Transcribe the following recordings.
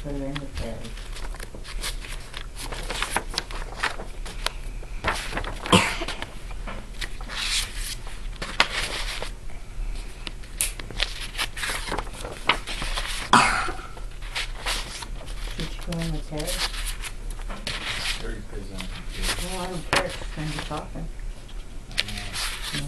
Put her in the bed. Should she go in the bed? Very busy on the computer. Well, I don't care. She's going to be talking. Yeah.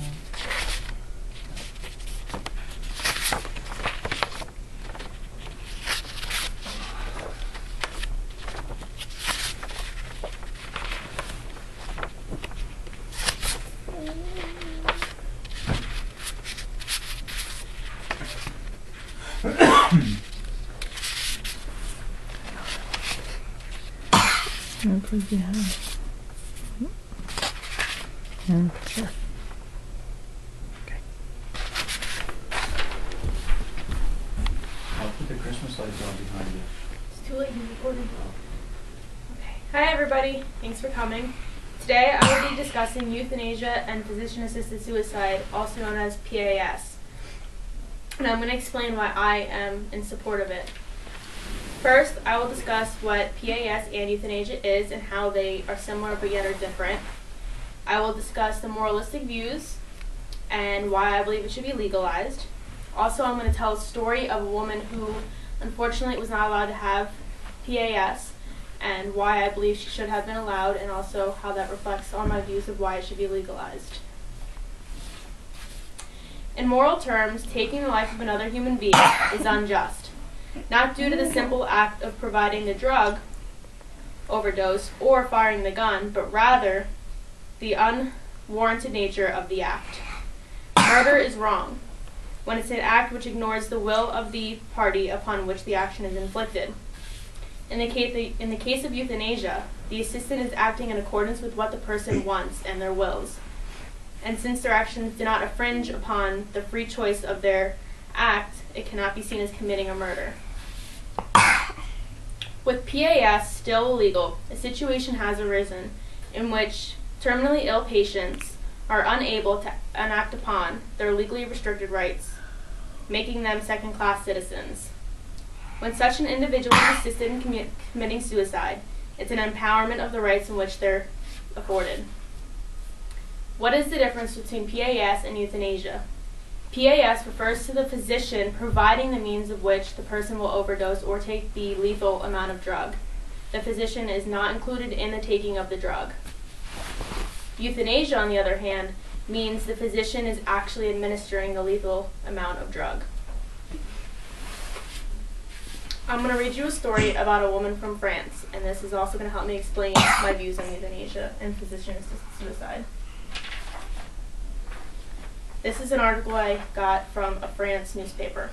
How could you have? Sure. Okay. I'll put the Christmas lights on behind you. It's too late, you recorded. Okay. Hi everybody, thanks for coming. Today I will be discussing euthanasia and physician-assisted suicide, also known as PAS. And I'm going to explain why I am in support of it. First, I will discuss what PAS and euthanasia is and how they are similar but yet are different. I will discuss the moralistic views and why I believe it should be legalized. Also, I'm going to tell a story of a woman who unfortunately was not allowed to have PAS and why I believe she should have been allowed, and also how that reflects on my views of why it should be legalized. In moral terms, taking the life of another human being is unjust, not due to the simple act of providing the drug overdose or firing the gun, but rather the unwarranted nature of the act. Murder is wrong when it's an act which ignores the will of the party upon which the action is inflicted. In the case of euthanasia, the assistant is acting in accordance with what the person wants and their wills. And since their actions do not infringe upon the free choice of their act, it cannot be seen as committing a murder. With PAS still illegal, a situation has arisen in which terminally ill patients are unable to enact upon their legally restricted rights, making them second-class citizens. When such an individual is assisted in committing suicide, it's an empowerment of the rights in which they're afforded. What is the difference between PAS and euthanasia? PAS refers to the physician providing the means of which the person will overdose or take the lethal amount of drug. The physician is not included in the taking of the drug. Euthanasia, on the other hand, means the physician is actually administering the lethal amount of drug. I'm going to read you a story about a woman from France, and this is also going to help me explain my views on euthanasia and physician-assisted suicide. This is an article I got from a France newspaper.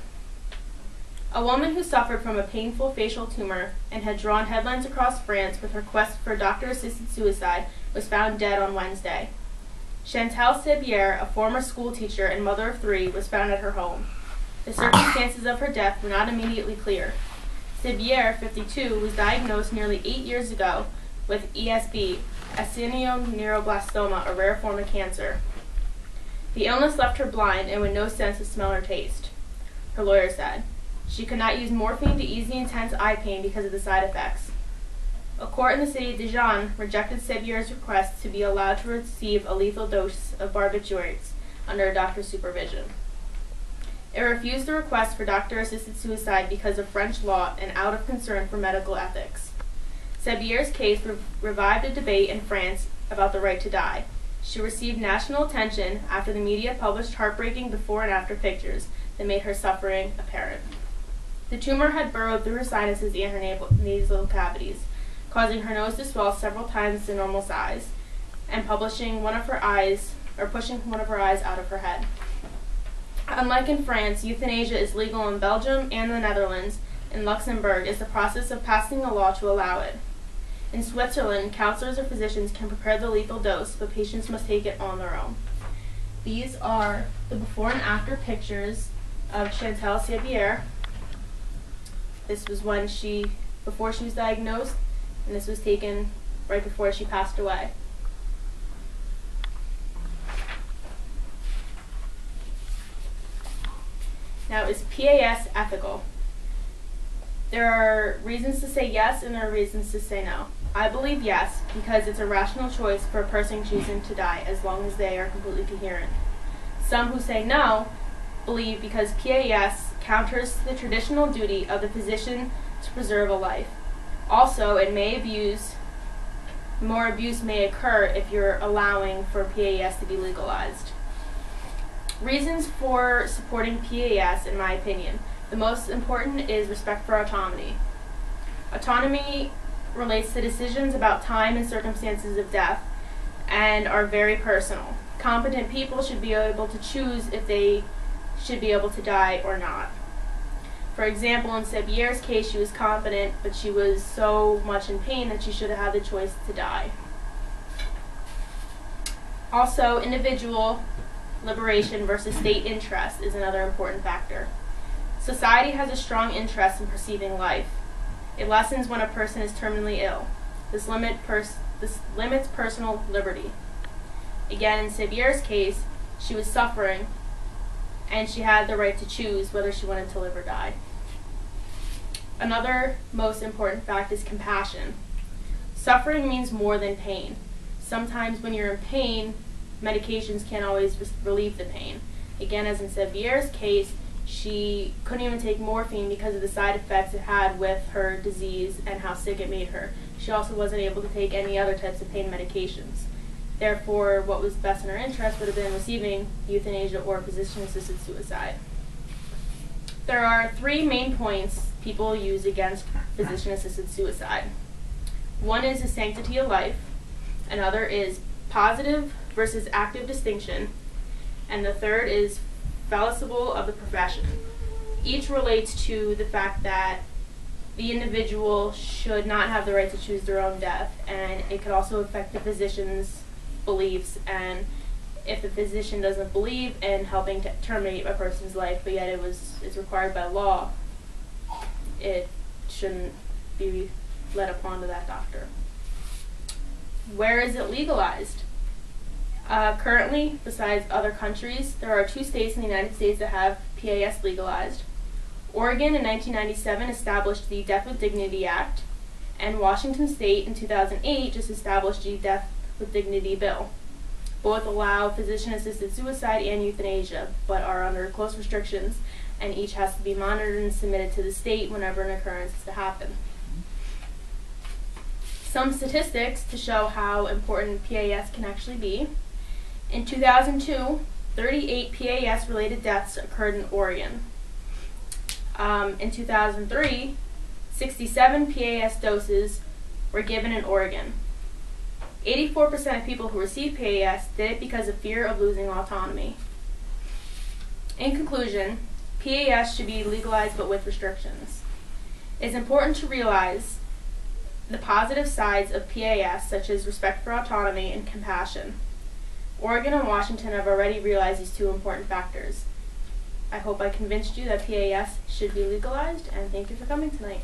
A woman who suffered from a painful facial tumor and had drawn headlines across France with her quest for doctor-assisted suicide was found dead on Wednesday. Chantal Sebier, a former school teacher and mother of 3, was found at her home. The circumstances of her death were not immediately clear. Sebier, 52, was diagnosed nearly 8 years ago with ESB, actinoneuroblastoma, a rare form of cancer. The illness left her blind and with no sense of smell or taste, her lawyer said. She could not use morphine to ease the intense eye pain because of the side effects. A court in the city of Dijon rejected Sebier's request to be allowed to receive a lethal dose of barbiturates under a doctor's supervision. It refused the request for doctor-assisted suicide because of French law and out of concern for medical ethics. Sebier's case revived a debate in France about the right to die. She received national attention after the media published heartbreaking before and after pictures that made her suffering apparent. The tumor had burrowed through her sinuses and her nasal cavities, causing her nose to swell several times the normal size, and pushing one of her eyes out of her head. Unlike in France, euthanasia is legal in Belgium and the Netherlands. In Luxembourg is the process of passing a law to allow it. In Switzerland, counselors or physicians can prepare the lethal dose, but patients must take it on their own. These are the before and after pictures of Chantal Sebier. This was before she was diagnosed, and this was taken right before she passed away. Now, is PAS ethical? There are reasons to say yes and there are reasons to say no. I believe yes because it's a rational choice for a person choosing to die as long as they are completely coherent. Some who say no believe because PAS counters the traditional duty of the physician to preserve a life. Also, more abuse may occur if you're allowing for PAS to be legalized. Reasons for supporting PAS, in my opinion. The most important is respect for autonomy. Autonomy relates to decisions about time and circumstances of death and are very personal. Competent people should be able to choose if they should be able to die or not. For example, in Sebier's case, she was competent, but she was so much in pain that she should have had the choice to die. Also, individual liberation versus state interest is another important factor. Society has a strong interest in perceiving life. It lessens when a person is terminally ill. This limits personal liberty. Again, in Sebier's case, she was suffering, and she had the right to choose whether she wanted to live or die. Another most important fact is compassion. Suffering means more than pain. Sometimes when you're in pain, medications can't always relieve the pain. Again, as in Sebier's case, she couldn't even take morphine because of the side effects it had with her disease and how sick it made her. She also wasn't able to take any other types of pain medications. Therefore, what was best in her interest would have been receiving euthanasia or physician-assisted suicide. There are three main points people use against physician-assisted suicide. One is the sanctity of life, another is positive versus active distinction, and the third is fallible of the profession. Each relates to the fact that the individual should not have the right to choose their own death, and it could also affect the physician's beliefs, and if the physician doesn't believe in helping to terminate a person's life, but yet it's required by law, it shouldn't be let upon to that doctor. Where is it legalized? Currently, besides other countries, there are 2 states in the United States that have PAS legalized. Oregon in 1997 established the Death with Dignity Act, and Washington State in 2008 just established the Death with Dignity Bill. Both allow physician-assisted suicide and euthanasia, but are under close restrictions, and each has to be monitored and submitted to the state whenever an occurrence is to happen. Some statistics to show how important PAS can actually be. In 2002, 38 PAS-related deaths occurred in Oregon. In 2003, 67 PAS doses were given in Oregon. 84% of people who received PAS did it because of fear of losing autonomy. In conclusion, PAS should be legalized but with restrictions. It's important to realize the positive sides of PAS, such as respect for autonomy and compassion. Oregon and Washington have already realized these 2 important factors. I hope I convinced you that PAS should be legalized, and thank you for coming tonight.